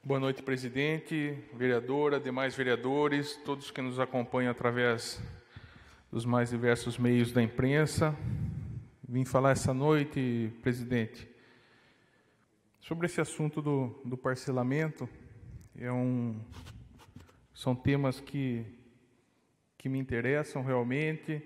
Boa noite, presidente, vereadora, demais vereadores, todos que nos acompanham através dos mais diversos meios da imprensa. Vim falar essa noite, presidente, sobre esse assunto do parcelamento. São temas que me interessam realmente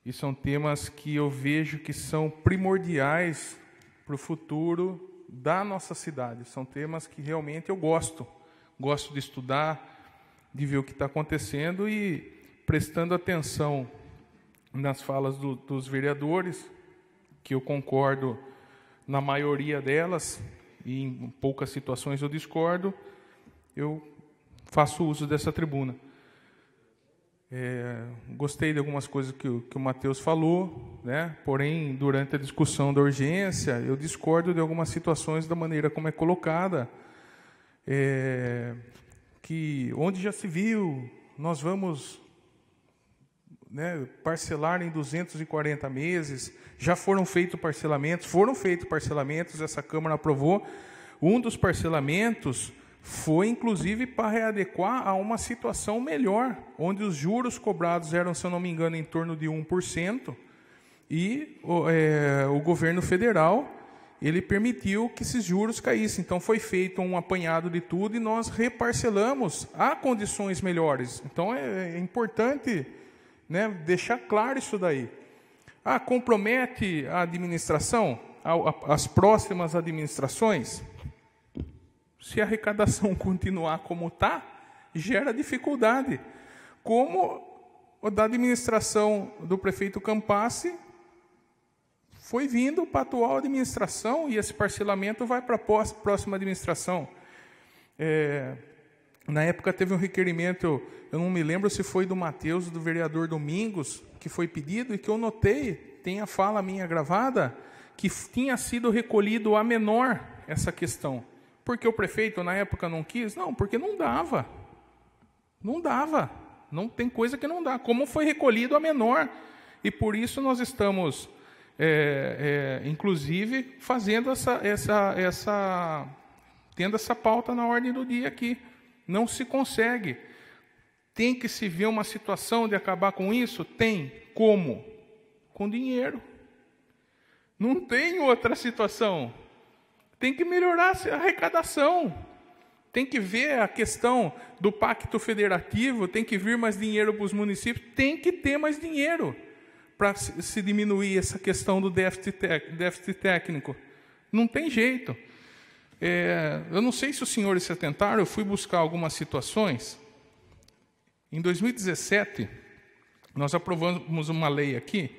e são temas que eu vejo que são primordiais para o futuro da nossa cidade. São temas que realmente eu gosto de estudar, de ver o que está acontecendo e prestando atenção nas falas dos vereadores, que eu concordo na maioria delas, e em poucas situações eu discordo, eu faço uso dessa tribuna. Gostei de algumas coisas que o Matheus falou, né? Porém, durante a discussão da urgência, eu discordo de algumas situações da maneira como é colocada, que onde já se viu, nós vamos, né, parcelar em 240 meses, já foram feitos parcelamentos, essa Câmara aprovou. Um dos parcelamentos foi, inclusive, para readequar a uma situação melhor, onde os juros cobrados eram, se eu não me engano, em torno de 1%, e o governo federal ele permitiu que esses juros caíssem. Então, foi feito um apanhado de tudo e nós reparcelamos a condições melhores. Então, é importante, né, deixar claro isso daí. Compromete a administração, as próximas administrações? Se a arrecadação continuar como está, gera dificuldade. Como o da administração do prefeito Campassi foi vindo para a atual administração e esse parcelamento vai para a próxima administração. Na época teve um requerimento, eu não me lembro se foi do Matheus ou do vereador Domingos, que foi pedido e que eu notei, tem a fala minha gravada, que tinha sido recolhido a menor essa questão. Porque o prefeito, na época, não quis? Não, porque não dava. Não dava. Não tem coisa que não dá. Como foi recolhido a menor. E por isso nós estamos, inclusive, fazendo tendo essa pauta na ordem do dia aqui. Não se consegue. Tem que se ver uma situação de acabar com isso? Tem. Como? Com dinheiro. Não tem outra situação. Tem que melhorar a arrecadação, tem que ver a questão do pacto federativo, tem que vir mais dinheiro para os municípios, tem que ter mais dinheiro para se diminuir essa questão do déficit técnico. Não tem jeito. Eu não sei se os senhores se atentaram, eu fui buscar algumas situações. Em 2017, nós aprovamos uma lei aqui,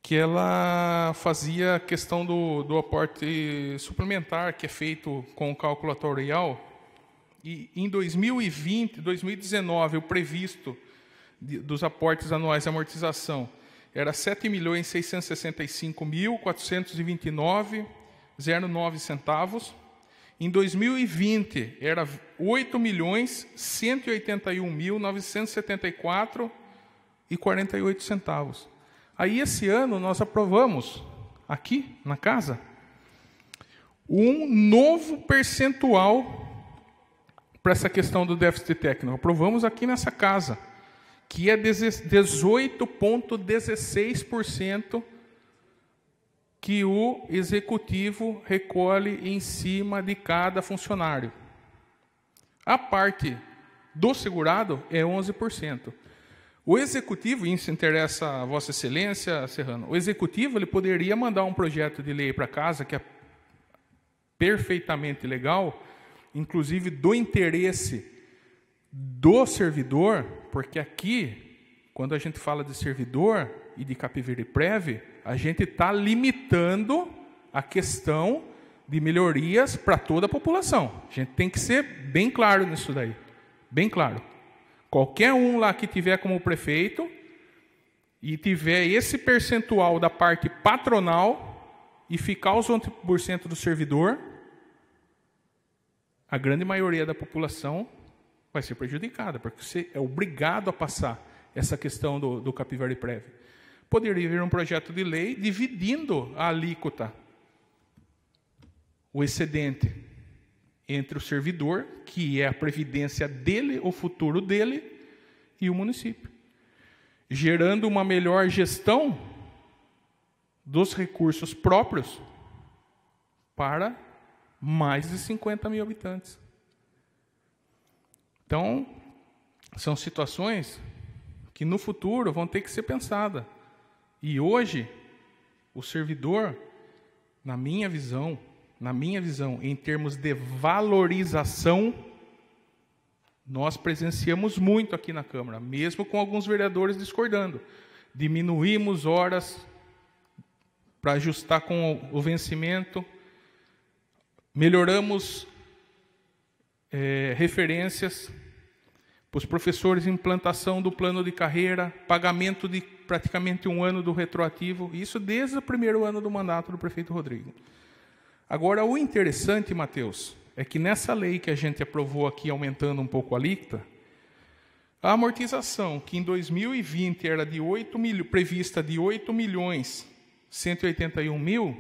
que ela fazia a questão do aporte suplementar, que é feito com o calculatorial, e em 2019, o previsto dos aportes anuais de amortização era R$ 7.665.429,09 centavos. Em 2020, era R$ 8.181.974,48 centavos. Aí, esse ano, nós aprovamos, aqui na casa, um novo percentual para essa questão do déficit técnico. Aprovamos aqui nessa casa, que é 18,16% que o executivo recolhe em cima de cada funcionário. A parte do segurado é 11%. O executivo, e isso interessa a Vossa Excelência, Serrano, o executivo ele poderia mandar um projeto de lei para casa, que é perfeitamente legal, inclusive do interesse do servidor, porque aqui, quando a gente fala de servidor e de Capivari-Prev, a gente está limitando a questão de melhorias para toda a população. A gente tem que ser bem claro nisso daí, bem claro. Qualquer um lá que tiver como prefeito e tiver esse percentual da parte patronal e ficar os 11% do servidor, a grande maioria da população vai ser prejudicada, porque você é obrigado a passar essa questão do Capivari-Prev. Poderia vir um projeto de lei dividindo a alíquota, o excedente. entre o servidor, que é a previdência dele, o futuro dele, e o município, gerando uma melhor gestão dos recursos próprios para mais de 50 mil habitantes. Então, são situações que no futuro vão ter que ser pensadas. E hoje, o servidor, na minha visão, em termos de valorização, nós presenciamos muito aqui na Câmara, mesmo com alguns vereadores discordando. Diminuímos horas para ajustar com o vencimento, melhoramos referências para os professores, implantação do plano de carreira, pagamento de praticamente 1 ano do retroativo, isso desde o primeiro ano do mandato do prefeito Rodrigo. Agora, o interessante, Matheus, é que nessa lei que a gente aprovou aqui, aumentando um pouco a alíquota, a amortização, que em 2020 era de prevista de 8.181.000,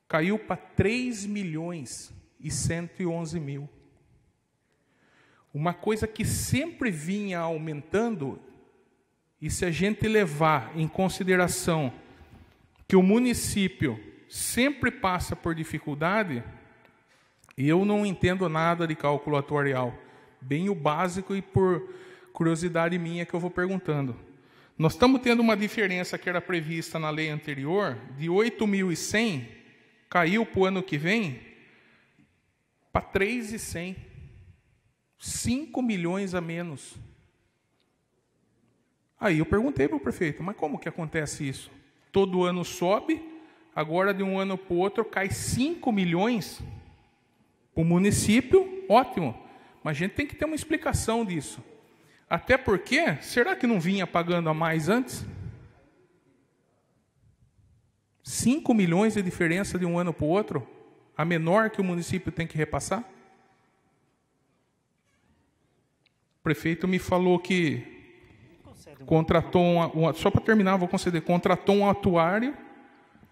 caiu para 3.111.000. Uma coisa que sempre vinha aumentando, e se a gente levar em consideração que o município sempre passa por dificuldade, e eu não entendo nada de cálculo atuarial, bem o básico e por curiosidade minha que eu vou perguntando. Nós estamos tendo uma diferença que era prevista na lei anterior, de 8.100, caiu para o ano que vem para 3.100. 5 milhões a menos. Aí eu perguntei para o prefeito, mas como que acontece isso? Todo ano sobe, agora de um ano para o outro cai 5 milhões para o município, ótimo. Mas a gente tem que ter uma explicação disso. Até porque, será que não vinha pagando a mais antes? 5 milhões de diferença de um ano para o outro, a menor que o município tem que repassar? O prefeito me falou que contratou só para terminar, vou conceder, contratou um atuário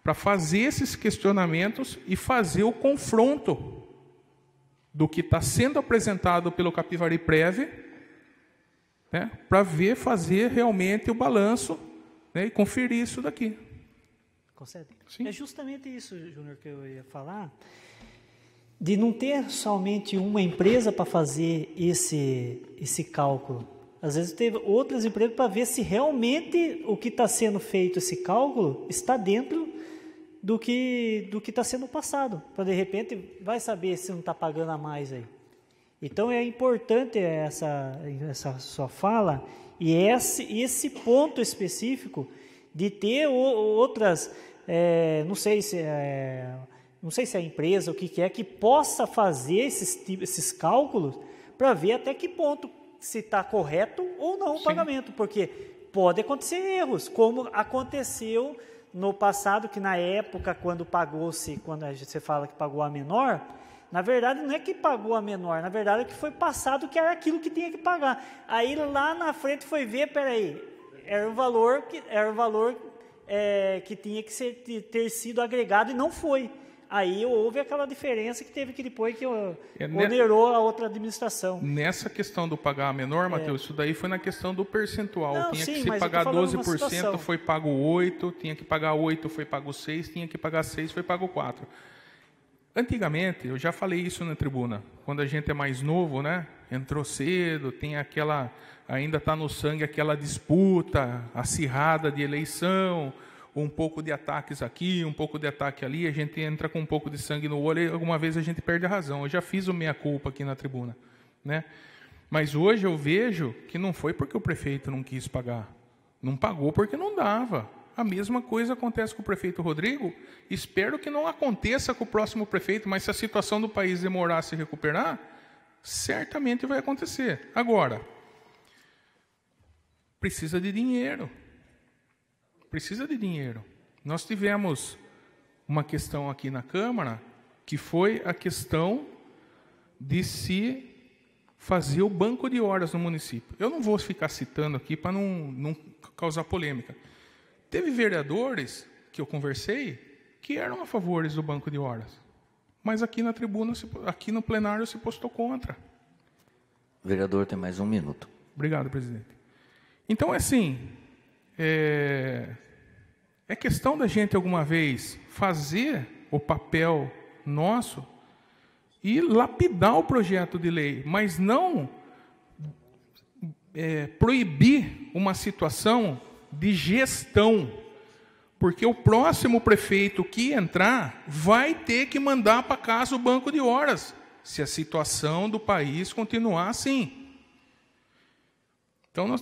para fazer esses questionamentos e fazer o confronto do que está sendo apresentado pelo Capivari Prev, né, para fazer realmente o balanço, né, e conferir isso daqui. Concede? Sim. É justamente isso, Júnior, que eu ia falar, de não ter somente uma empresa para fazer esse cálculo. Às vezes teve outras empresas para ver se realmente o que está sendo feito, esse cálculo, está dentro do que está sendo passado. Para, de repente, vai saber se não está pagando a mais aí. Então, é importante essa sua fala e esse ponto específico de ter outras, não sei se é a empresa, o que é, que possa fazer esses cálculos para ver até que ponto se está correto ou não o pagamento, porque pode acontecer erros, como aconteceu no passado, que na época, quando você fala que pagou a menor, na verdade não é que pagou a menor, na verdade é que foi passado que era aquilo que tinha que pagar. Aí lá na frente foi ver, peraí, era o valor que tinha que ter sido agregado e não foi. Aí houve aquela diferença que teve que depois que onerou a outra administração. Nessa questão do pagar a menor, Matheus, isso daí foi na questão do percentual. Não, tinha sim, que se mas pagar eu tô falando 12%, foi pago 8%, tinha que pagar 8%, foi pago 6%, tinha que pagar 6%, foi pago 4%. Antigamente, eu já falei isso na tribuna, quando a gente é mais novo, né? Entrou cedo, tem aquela, ainda está no sangue aquela disputa acirrada de eleição, um pouco de ataques aqui, um pouco de ataque ali, a gente entra com um pouco de sangue no olho e alguma vez a gente perde a razão. Eu já fiz o meia-culpa aqui na tribuna, né? Mas hoje eu vejo que não foi porque o prefeito não quis pagar, não pagou porque não dava. A mesma coisa acontece com o prefeito Rodrigo, espero que não aconteça com o próximo prefeito, mas se a situação do país demorar a se recuperar, certamente vai acontecer. Agora, precisa de dinheiro. Precisa de dinheiro. Nós tivemos uma questão aqui na Câmara, que foi a questão de se fazer o banco de horas no município. Eu não vou ficar citando aqui para não causar polêmica. Teve vereadores que eu conversei que eram a favor do banco de horas. mas aqui na tribuna, aqui no plenário, se postou contra. Vereador, tem mais 1 minuto. Obrigado, presidente. Então, assim, é questão da gente, alguma vez, fazer o papel nosso e lapidar o projeto de lei, mas não proibir uma situação de gestão, porque o próximo prefeito que entrar vai ter que mandar para casa o banco de horas, se a situação do país continuar assim. Então,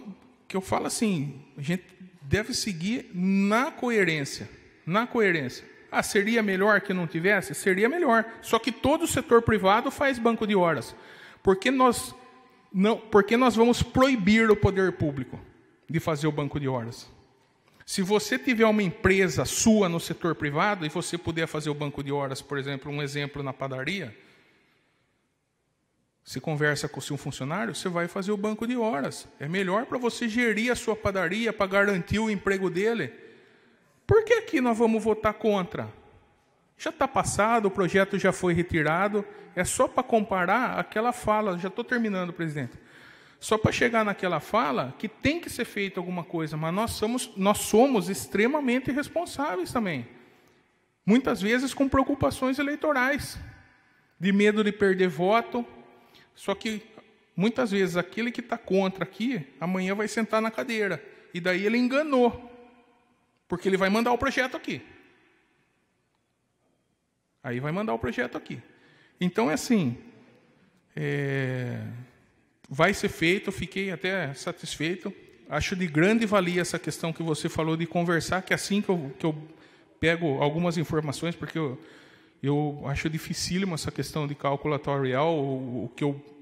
que eu falo assim, a gente deve seguir na coerência. Na coerência. Seria melhor que não tivesse? Seria melhor. Só que todo o setor privado faz banco de horas. Porque nós vamos proibir o poder público de fazer o banco de horas? Se você tiver uma empresa sua no setor privado e você puder fazer o banco de horas, por exemplo, um exemplo na padaria, você conversa com o seu funcionário, você vai fazer o banco de horas. É melhor para você gerir a sua padaria, para garantir o emprego dele. Por que aqui nós vamos votar contra? Já está passado, o projeto já foi retirado. É só para comparar aquela fala. Já estou terminando, presidente. Só para chegar naquela fala que tem que ser feita alguma coisa, mas nós somos extremamente responsáveis também. Muitas vezes com preocupações eleitorais, de medo de perder voto. Só que muitas vezes aquele que está contra aqui, amanhã vai sentar na cadeira. E daí ele enganou. Porque ele vai mandar o projeto aqui. Aí vai mandar o projeto aqui. Então, é assim, vai ser feito, fiquei até satisfeito. Acho de grande valia essa questão que você falou de conversar, que assim que eu pego algumas informações, porque eu acho dificílimo essa questão de cálculo atuarial,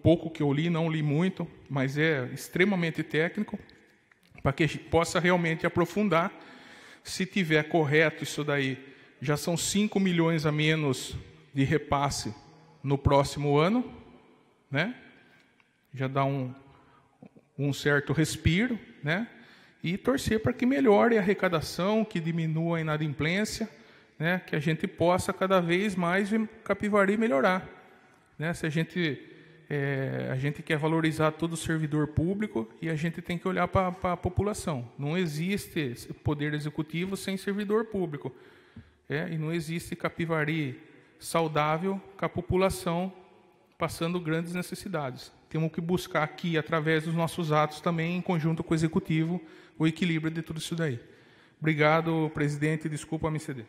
pouco que eu li, não li muito, mas é extremamente técnico, para que a gente possa realmente aprofundar. Se tiver correto isso daí, já são 5 milhões a menos de repasse no próximo ano, né? Já dá um certo respiro, né? E torcer para que melhore a arrecadação, que diminua a inadimplência, né? Que a gente possa cada vez mais ver Capivari melhorar, né? Se a gente quer valorizar todo o servidor público e a gente tem que olhar para a população. Não existe poder executivo sem servidor público. E não existe Capivari saudável com a população passando grandes necessidades. Temos que buscar aqui, através dos nossos atos também, em conjunto com o executivo, o equilíbrio de tudo isso daí. Obrigado, presidente. Desculpa me ceder.